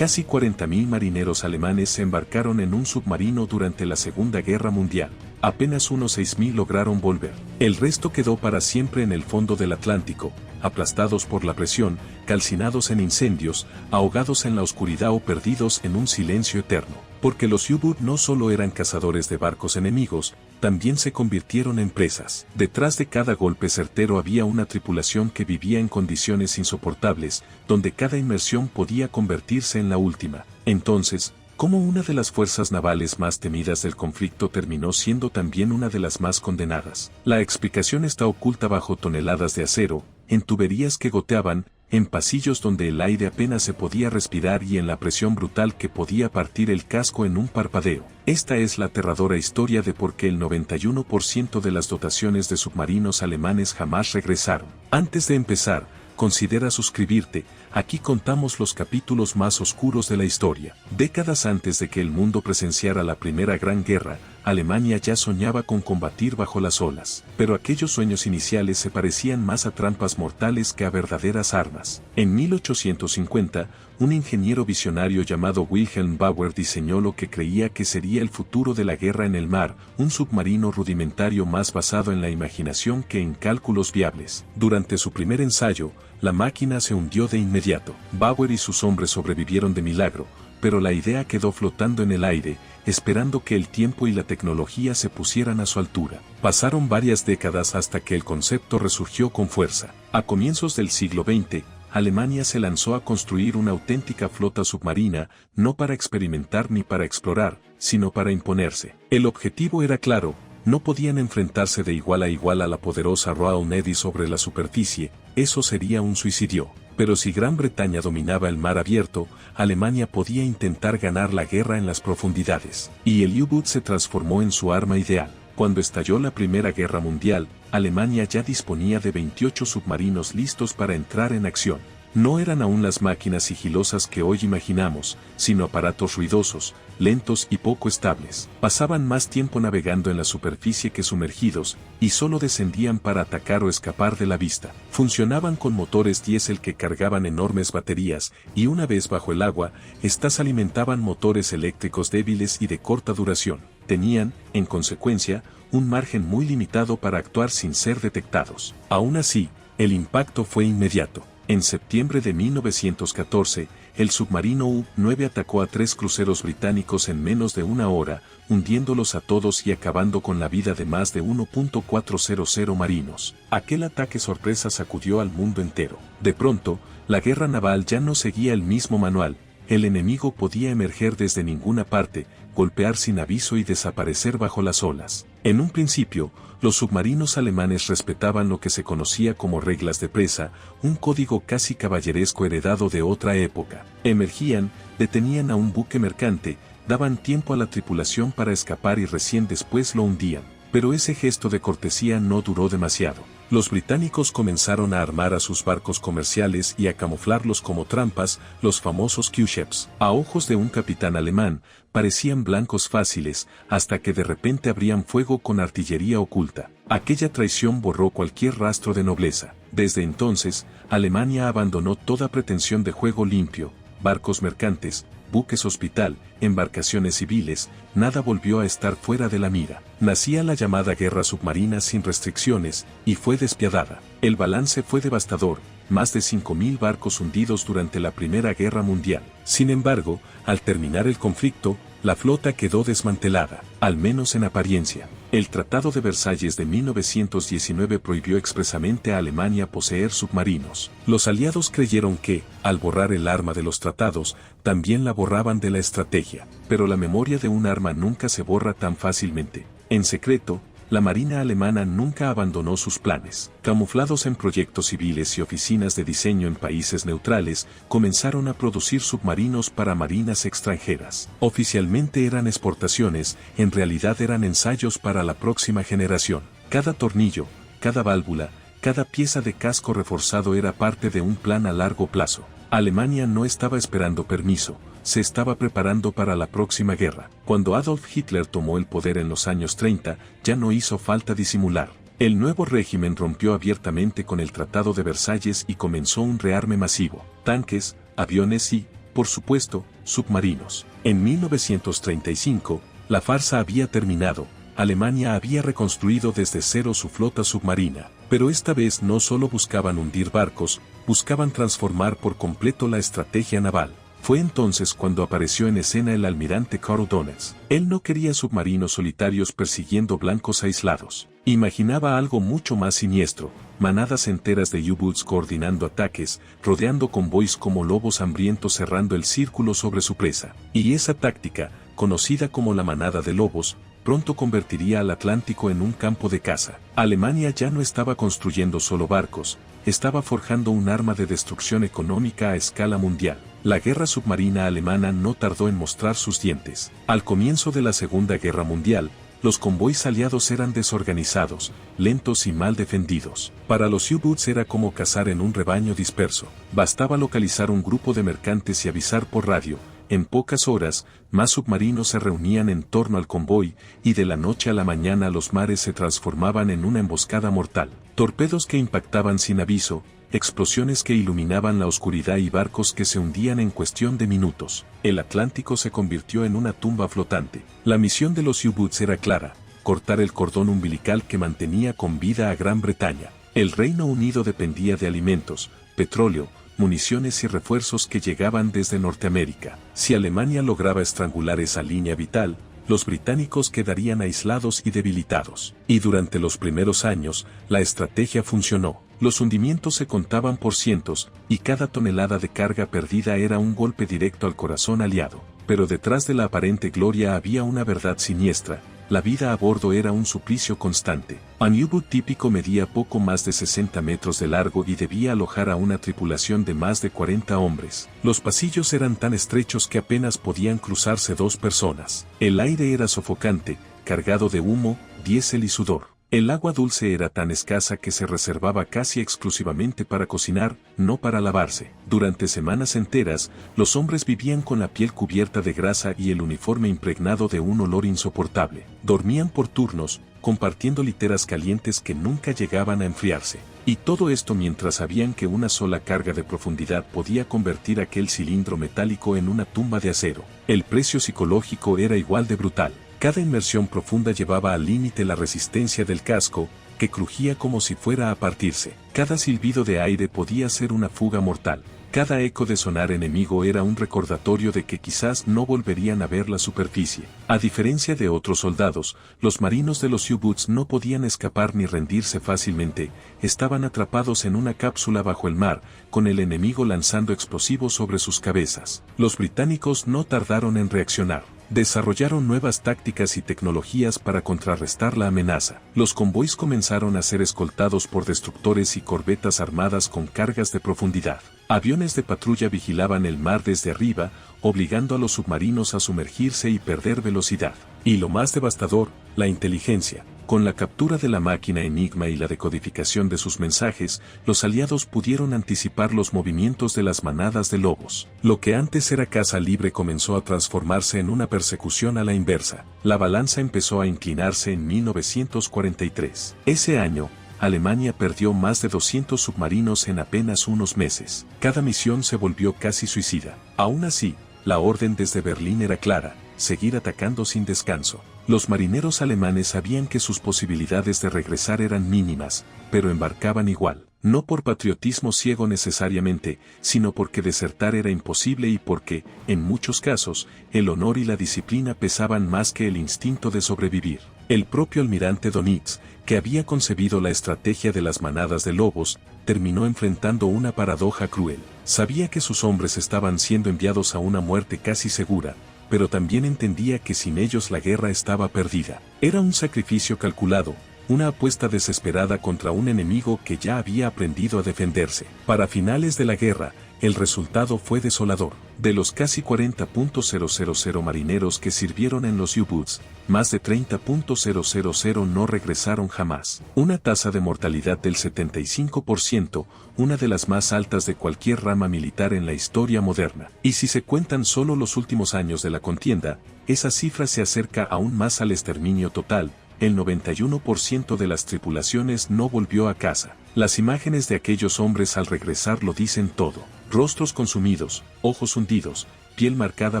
Casi 40.000 marineros alemanes se embarcaron en un submarino durante la Segunda Guerra Mundial. Apenas unos 6.000 lograron volver. El resto quedó para siempre en el fondo del Atlántico, aplastados por la presión, calcinados en incendios, ahogados en la oscuridad o perdidos en un silencio eterno. Porque los U-Boot no solo eran cazadores de barcos enemigos, también se convirtieron en presas. Detrás de cada golpe certero había una tripulación que vivía en condiciones insoportables, donde cada inmersión podía convertirse en la última. Entonces, ¿cómo una de las fuerzas navales más temidas del conflicto terminó siendo también una de las más condenadas? La explicación está oculta bajo toneladas de acero, en tuberías que goteaban, en pasillos donde el aire apenas se podía respirar y en la presión brutal que podía partir el casco en un parpadeo. Esta es la aterradora historia de por qué el 91% de las dotaciones de submarinos alemanes jamás regresaron. Antes de empezar, considera suscribirte, aquí contamos los capítulos más oscuros de la historia. Décadas antes de que el mundo presenciara la Primera Gran Guerra, Alemania ya soñaba con combatir bajo las olas. Pero aquellos sueños iniciales se parecían más a trampas mortales que a verdaderas armas. En 1850, un ingeniero visionario llamado Wilhelm Bauer diseñó lo que creía que sería el futuro de la guerra en el mar, un submarino rudimentario más basado en la imaginación que en cálculos viables. Durante su primer ensayo, la máquina se hundió de inmediato. Bauer y sus hombres sobrevivieron de milagro, pero la idea quedó flotando en el aire, esperando que el tiempo y la tecnología se pusieran a su altura. Pasaron varias décadas hasta que el concepto resurgió con fuerza. A comienzos del siglo XX, Alemania se lanzó a construir una auténtica flota submarina, no para experimentar ni para explorar, sino para imponerse. El objetivo era claro: no podían enfrentarse de igual a la poderosa Royal Navy sobre la superficie, eso sería un suicidio. Pero si Gran Bretaña dominaba el mar abierto, Alemania podía intentar ganar la guerra en las profundidades. Y el U-Boot se transformó en su arma ideal. Cuando estalló la Primera Guerra Mundial, Alemania ya disponía de 28 submarinos listos para entrar en acción. No eran aún las máquinas sigilosas que hoy imaginamos, sino aparatos ruidosos, lentos y poco estables. Pasaban más tiempo navegando en la superficie que sumergidos, y solo descendían para atacar o escapar de la vista. Funcionaban con motores diésel que cargaban enormes baterías, y una vez bajo el agua, estas alimentaban motores eléctricos débiles y de corta duración. Tenían, en consecuencia, un margen muy limitado para actuar sin ser detectados. Aún así, el impacto fue inmediato. En septiembre de 1914, el submarino U-9 atacó a 3 cruceros británicos en menos de una hora, hundiéndolos a todos y acabando con la vida de más de 1.400 marinos. Aquel ataque sorpresa sacudió al mundo entero. De pronto, la guerra naval ya no seguía el mismo manual. El enemigo podía emerger desde ninguna parte, golpear sin aviso y desaparecer bajo las olas. En un principio, los submarinos alemanes respetaban lo que se conocía como reglas de presa, un código casi caballeresco heredado de otra época. Emergían, detenían a un buque mercante, daban tiempo a la tripulación para escapar y recién después lo hundían. Pero ese gesto de cortesía no duró demasiado. Los británicos comenzaron a armar a sus barcos comerciales y a camuflarlos como trampas, los famosos Q-ships. A ojos de un capitán alemán, parecían blancos fáciles, hasta que de repente abrían fuego con artillería oculta. Aquella traición borró cualquier rastro de nobleza. Desde entonces, Alemania abandonó toda pretensión de juego limpio. Barcos mercantes, buques hospital, embarcaciones civiles, nada volvió a estar fuera de la mira. Nacía la llamada guerra submarina sin restricciones, y fue despiadada. El balance fue devastador, más de 5.000 barcos hundidos durante la Primera Guerra Mundial. Sin embargo, al terminar el conflicto, la flota quedó desmantelada, al menos en apariencia. El Tratado de Versalles de 1919 prohibió expresamente a Alemania poseer submarinos. Los aliados creyeron que, al borrar el arma de los tratados, también la borraban de la estrategia. Pero la memoria de un arma nunca se borra tan fácilmente. En secreto, la Marina alemana nunca abandonó sus planes. Camuflados en proyectos civiles y oficinas de diseño en países neutrales, comenzaron a producir submarinos para marinas extranjeras. Oficialmente eran exportaciones, en realidad eran ensayos para la próxima generación. Cada tornillo, cada válvula, cada pieza de casco reforzado era parte de un plan a largo plazo. Alemania no estaba esperando permiso, se estaba preparando para la próxima guerra. Cuando Adolf Hitler tomó el poder en los años 30, ya no hizo falta disimular. El nuevo régimen rompió abiertamente con el Tratado de Versalles y comenzó un rearme masivo. Tanques, aviones y, por supuesto, submarinos. En 1935, la farsa había terminado. Alemania había reconstruido desde cero su flota submarina, pero esta vez no solo buscaban hundir barcos, buscaban transformar por completo la estrategia naval. Fue entonces cuando apareció en escena el almirante Carl Dönitz. Él no quería submarinos solitarios persiguiendo blancos aislados. Imaginaba algo mucho más siniestro, manadas enteras de U-boats coordinando ataques, rodeando convoys como lobos hambrientos cerrando el círculo sobre su presa. Y esa táctica, conocida como la manada de lobos, pronto convertiría al Atlántico en un campo de caza. Alemania ya no estaba construyendo solo barcos, estaba forjando un arma de destrucción económica a escala mundial. La guerra submarina alemana no tardó en mostrar sus dientes. Al comienzo de la Segunda Guerra Mundial, los convoys aliados eran desorganizados, lentos y mal defendidos. Para los U-boats era como cazar en un rebaño disperso. Bastaba localizar un grupo de mercantes y avisar por radio. En pocas horas, más submarinos se reunían en torno al convoy, y de la noche a la mañana los mares se transformaban en una emboscada mortal. Torpedos que impactaban sin aviso, explosiones que iluminaban la oscuridad y barcos que se hundían en cuestión de minutos. El Atlántico se convirtió en una tumba flotante. La misión de los U-boats era clara: cortar el cordón umbilical que mantenía con vida a Gran Bretaña. El Reino Unido dependía de alimentos, petróleo, municiones y refuerzos que llegaban desde Norteamérica. Si Alemania lograba estrangular esa línea vital, los británicos quedarían aislados y debilitados. Y durante los primeros años, la estrategia funcionó. Los hundimientos se contaban por cientos, y cada tonelada de carga perdida era un golpe directo al corazón aliado. Pero detrás de la aparente gloria había una verdad siniestra: la vida a bordo era un suplicio constante. Un U-boat típico medía poco más de 60 metros de largo y debía alojar a una tripulación de más de 40 hombres. Los pasillos eran tan estrechos que apenas podían cruzarse dos personas. El aire era sofocante, cargado de humo, diésel y sudor. El agua dulce era tan escasa que se reservaba casi exclusivamente para cocinar, no para lavarse. Durante semanas enteras, los hombres vivían con la piel cubierta de grasa y el uniforme impregnado de un olor insoportable. Dormían por turnos, compartiendo literas calientes que nunca llegaban a enfriarse. Y todo esto mientras sabían que una sola carga de profundidad podía convertir aquel cilindro metálico en una tumba de acero. El precio psicológico era igual de brutal. Cada inmersión profunda llevaba al límite la resistencia del casco, que crujía como si fuera a partirse. Cada silbido de aire podía ser una fuga mortal. Cada eco de sonar enemigo era un recordatorio de que quizás no volverían a ver la superficie. A diferencia de otros soldados, los marinos de los U-boats no podían escapar ni rendirse fácilmente. Estaban atrapados en una cápsula bajo el mar, con el enemigo lanzando explosivos sobre sus cabezas. Los británicos no tardaron en reaccionar. Desarrollaron nuevas tácticas y tecnologías para contrarrestar la amenaza. Los convoys comenzaron a ser escoltados por destructores y corbetas armadas con cargas de profundidad. Aviones de patrulla vigilaban el mar desde arriba, obligando a los submarinos a sumergirse y perder velocidad. Y lo más devastador, la inteligencia. Con la captura de la máquina Enigma y la decodificación de sus mensajes, los aliados pudieron anticipar los movimientos de las manadas de lobos. Lo que antes era caza libre comenzó a transformarse en una persecución a la inversa. La balanza empezó a inclinarse en 1943. Ese año, Alemania perdió más de 200 submarinos en apenas unos meses. Cada misión se volvió casi suicida. Aún así, la orden desde Berlín era clara: seguir atacando sin descanso. Los marineros alemanes sabían que sus posibilidades de regresar eran mínimas, pero embarcaban igual. No por patriotismo ciego necesariamente, sino porque desertar era imposible y porque, en muchos casos, el honor y la disciplina pesaban más que el instinto de sobrevivir. El propio almirante Dönitz, que había concebido la estrategia de las manadas de lobos, terminó enfrentando una paradoja cruel. Sabía que sus hombres estaban siendo enviados a una muerte casi segura, pero también entendía que sin ellos la guerra estaba perdida. Era un sacrificio calculado, una apuesta desesperada contra un enemigo que ya había aprendido a defenderse. Para finales de la guerra, el resultado fue desolador. De los casi 40.000 marineros que sirvieron en los U-boats, más de 30.000 no regresaron jamás. Una tasa de mortalidad del 75%, una de las más altas de cualquier rama militar en la historia moderna. Y si se cuentan solo los últimos años de la contienda, esa cifra se acerca aún más al exterminio total. El 91% de las tripulaciones no volvió a casa. Las imágenes de aquellos hombres al regresar lo dicen todo. Rostros consumidos, ojos hundidos, piel marcada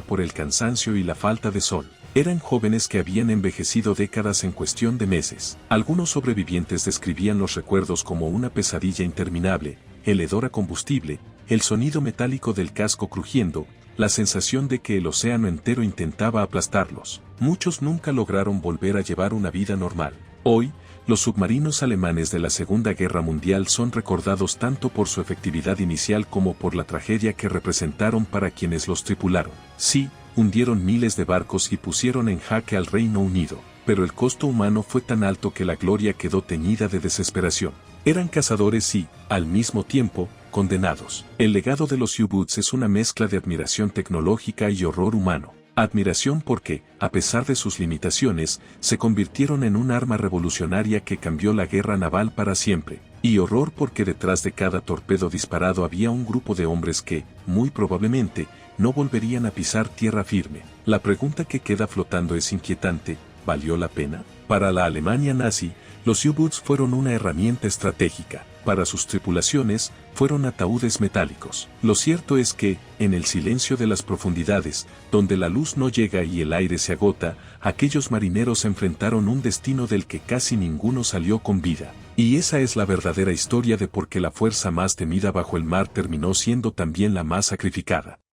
por el cansancio y la falta de sol. Eran jóvenes que habían envejecido décadas en cuestión de meses. Algunos sobrevivientes describían los recuerdos como una pesadilla interminable, el hedor a combustible, el sonido metálico del casco crujiendo, la sensación de que el océano entero intentaba aplastarlos. Muchos nunca lograron volver a llevar una vida normal. Hoy, los submarinos alemanes de la Segunda Guerra Mundial son recordados tanto por su efectividad inicial como por la tragedia que representaron para quienes los tripularon. Sí, hundieron miles de barcos y pusieron en jaque al Reino Unido, pero el costo humano fue tan alto que la gloria quedó teñida de desesperación. Eran cazadores y, al mismo tiempo, condenados. El legado de los U-Boots es una mezcla de admiración tecnológica y horror humano. Admiración porque, a pesar de sus limitaciones, se convirtieron en un arma revolucionaria que cambió la guerra naval para siempre. Y horror porque detrás de cada torpedo disparado había un grupo de hombres que, muy probablemente, no volverían a pisar tierra firme. La pregunta que queda flotando es inquietante: ¿valió la pena? Para la Alemania nazi, los U-Boots fueron una herramienta estratégica. Para sus tripulaciones, fueron ataúdes metálicos. Lo cierto es que, en el silencio de las profundidades, donde la luz no llega y el aire se agota, aquellos marineros enfrentaron un destino del que casi ninguno salió con vida. Y esa es la verdadera historia de por qué la fuerza más temida bajo el mar terminó siendo también la más sacrificada.